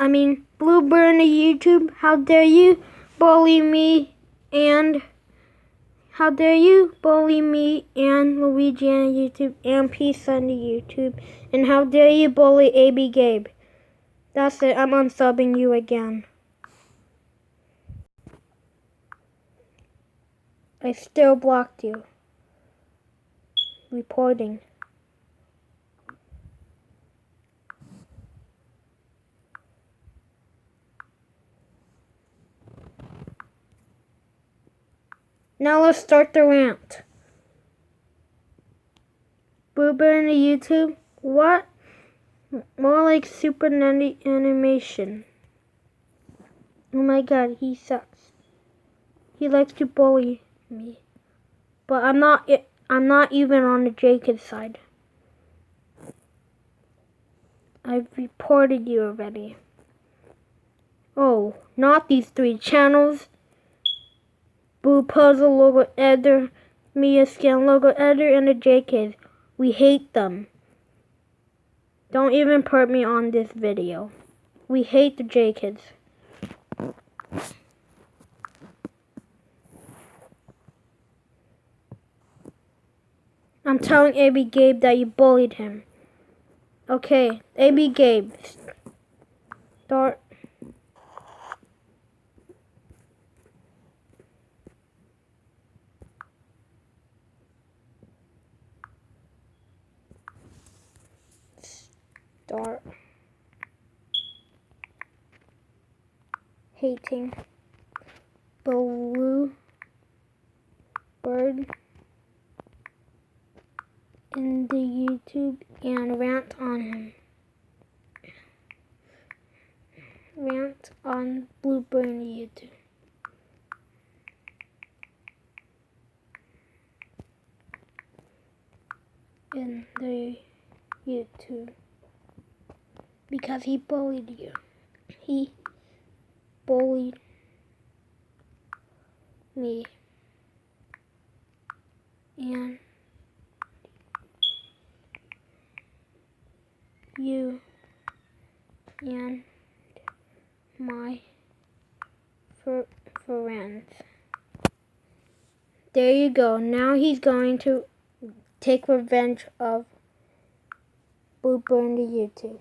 Bluebird on YouTube. How dare you bully me and how dare you bully me and Luigi on YouTube and Peace on the YouTube, and how dare you bully AB Gabe. That's it. I'm unsubbing you again. I still blocked you. Reporting. Now let's start the rant. Bluebird on the YouTube? What? More like Super Nutty Animation. Oh my god, he sucks. He likes to bully me. But I'm not even on the Jacob side. I've reported you already. Oh, not these 3 channels. Boo Puzzle Logo Editor, Mia Scan Logo Editor, and the JKids. We hate them. Don't even put me on this video. We hate the JKids. I'm telling AB Gabe that you bullied him. Okay, AB Gabe. Start. Start. Hating. Blue Bird in the YouTube and rant on him. Rant on Bluebird in the YouTube. In the YouTube. Because he bullied you. He bullied me. And you and my friends. There you go. Now he's going to take revenge of Bluebird in the YouTube.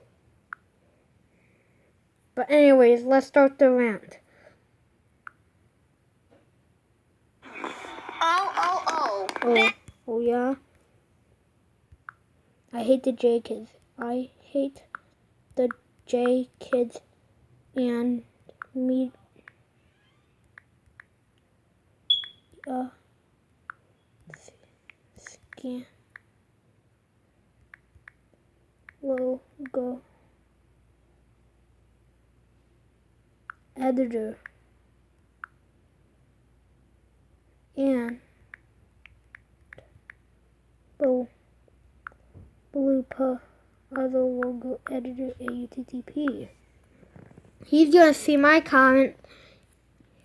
But anyways, let's start the rant. Oh yeah? I hate the JKids. I hate the JKids and me. Scan logo editor and blue other logo editor AUTTP. He's gonna see my comment.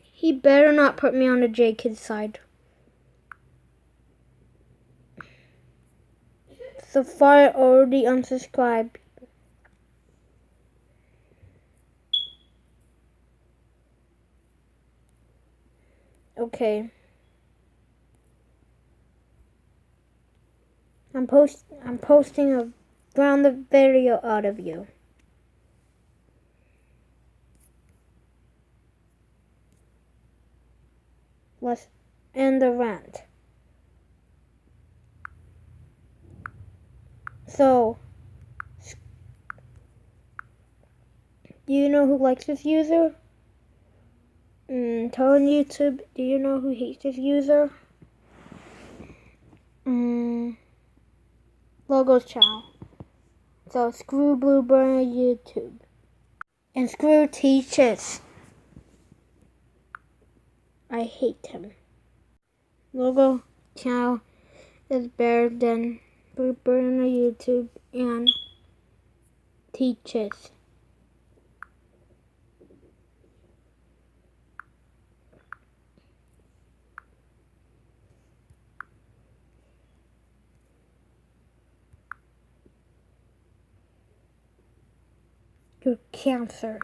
He better not put me on the JKids side. So far, I already unsubscribed. Okay. I'm posting a grounded video out of you. Let's end the rant. So, do you know who likes this user? Tell on YouTube, do you know who hates this user? Logos channel. So screw Bluebird on YouTube. And screw Teachers. I hate him. Logo channel is better than Bluebird on YouTube and Teachers. You're cancer.